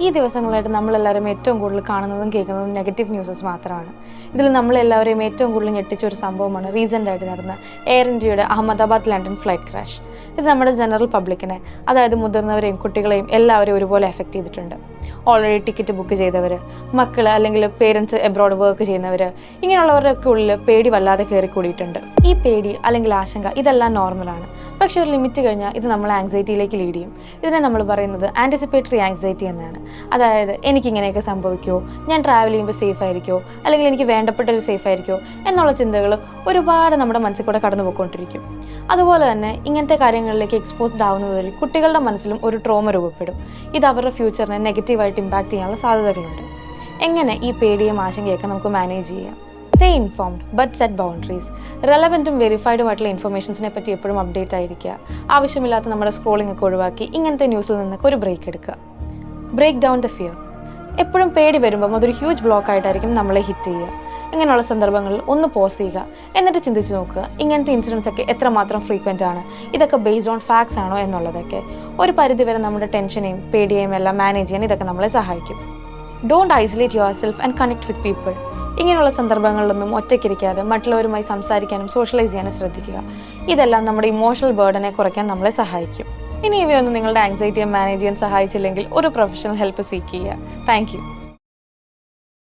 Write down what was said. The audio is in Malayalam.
ഈ ദിവസങ്ങളായിട്ട് നമ്മളെല്ലാവരും ഏറ്റവും കൂടുതൽ കാണുന്നതും കേൾക്കുന്നതും നെഗറ്റീവ് ന്യൂസസ് മാത്രമാണ്. ഇതിൽ നമ്മളെല്ലാവരെയും ഏറ്റവും കൂടുതൽ ഞെട്ടിച്ച ഒരു സംഭവമാണ് റീസെൻ്റായിട്ട് നടന്ന എയർ ഇന്ത്യയുടെ അഹമ്മദാബാദ് ലണ്ടൻ ഫ്ലൈറ്റ് ക്രാഷ്. ഇത് നമ്മുടെ ജനറൽ പബ്ലിക്കിനെ, അതായത് മുതിർന്നവരെയും കുട്ടികളെയും എല്ലാവരെയും ഒരുപോലെ എഫക്റ്റ് ചെയ്തിട്ടുണ്ട്. ഓൾറെഡി ടിക്കറ്റ് ബുക്ക് ചെയ്തവർ, മക്കൾ അല്ലെങ്കിൽ പേരൻസ് എബ്രോഡ് വർക്ക് ചെയ്യുന്നവർ, ഇങ്ങനെയുള്ളവരൊക്കെ ഉള്ളിൽ പേടി വല്ലാതെ കയറിക്കൂടിയിട്ടുണ്ട്. ഈ പേടി അല്ലെങ്കിൽ ആശങ്ക ഇതെല്ലാം നോർമലാണ്. പക്ഷെ ഒരു ലിമിറ്റ് കഴിഞ്ഞാൽ ഇത് നമ്മളെ ആങ്സൈറ്റിയിലേക്ക് ലീഡ് ചെയ്യും. ഇതിനെ നമ്മൾ പറയുന്നത് ആൻറ്റിസിപ്പേറ്ററി ആങ്സൈറ്റി എന്നാണ്. അതായത് എനിക്കിങ്ങനെയൊക്കെ സംഭവിക്കുമോ, ഞാൻ ട്രാവൽ ചെയ്യുമ്പോൾ സേഫ് ആയിരിക്കുമോ, അല്ലെങ്കിൽ എനിക്ക് വേണ്ടപ്പെട്ടൊരു സേഫ് ആയിരിക്കുമോ എന്നുള്ള ചിന്തകൾ ഒരുപാട് നമ്മുടെ മനസ്സിൽ കൂടെ കടന്നു പോയിക്കൊണ്ടിരിക്കും. അതുപോലെ തന്നെ ഇങ്ങനത്തെ കാര്യങ്ങളിലേക്ക് എക്സ്പോസ്ഡ് ആവുന്നത് വഴി കുട്ടികളുടെ മനസ്സിലും ഒരു ട്രോമ രൂപപ്പെടും. ഇത് അവരുടെ ഫ്യൂച്ചറിനെ നെഗറ്റീവായിട്ട് ഇമ്പാക്റ്റ് ചെയ്യാനുള്ള സാധ്യതകളുണ്ട്. എങ്ങനെ ഈ പേടിയും ആശങ്കയൊക്കെ നമുക്ക് മാനേജ് ചെയ്യാം? Stay informed but set boundaries. റെലവൻറ്റും വെരിഫൈഡുമായിട്ടുള്ള ഇൻഫർമേഷൻസിനെ പറ്റി എപ്പോഴും അപ്ഡേറ്റ് ആയിരിക്കുക. ആവശ്യമില്ലാത്ത നമ്മുടെ സ്ക്രോളിംഗ് ഒക്കെ ഒഴിവാക്കി ഇങ്ങനത്തെ ന്യൂസിൽ നിന്നൊക്കെ ഒരു ബ്രേക്ക് എടുക്കുക. Break down the fear. എപ്പോഴും പേടി വരുമ്പം അതൊരു ഹ്യൂജ് ബ്ലോക്ക് ആയിട്ടായിരിക്കും നമ്മളെ ഹിറ്റ് ചെയ്യുക. ഇങ്ങനെയുള്ള സന്ദർഭങ്ങളിൽ ഒന്ന് പോസ് ചെയ്യുക, എന്നിട്ട് ചിന്തിച്ച് നോക്കുക ഇങ്ങനത്തെ ഇൻസിഡൻസ് ഒക്കെ എത്രമാത്രം ഫ്രീക്വൻ്റ് ആണ്, ഇതൊക്കെ ബേസ്ഡ് ഓൺ ഫാക്ട്സ് ആണോ എന്നുള്ളതൊക്കെ. ഒരു പരിധിവരെ നമ്മുടെ ടെൻഷനെയും പേടിയെയും എല്ലാം മാനേജ് ചെയ്യാൻ ഇതൊക്കെ നമ്മളെ സഹായിക്കും. Don't isolate your self and connect with people. ഇങ്ങനെയുള്ള സന്ദർഭങ്ങളിലൊന്നും ഒറ്റയ്ക്കിരിക്കാതെ മറ്റുള്ളവരുമായി സംസാരിക്കാനും സോഷ്യലൈസ് ചെയ്യാനും ശ്രദ്ധിക്കുക. ഇതെല്ലാം നമ്മുടെ ഇമോഷണൽ ബേർഡനെ കുറയ്ക്കാൻ നമ്മളെ സഹായിക്കും. ഇനി ഇവയൊന്നും നിങ്ങളുടെ ആങ്സൈറ്റിയെ മാനേജ് ചെയ്യാൻ സഹായിച്ചില്ലെങ്കിൽ ഒരു പ്രൊഫഷണൽ ഹെൽപ്പ് സീക്ക് ചെയ്യുക. Thank you.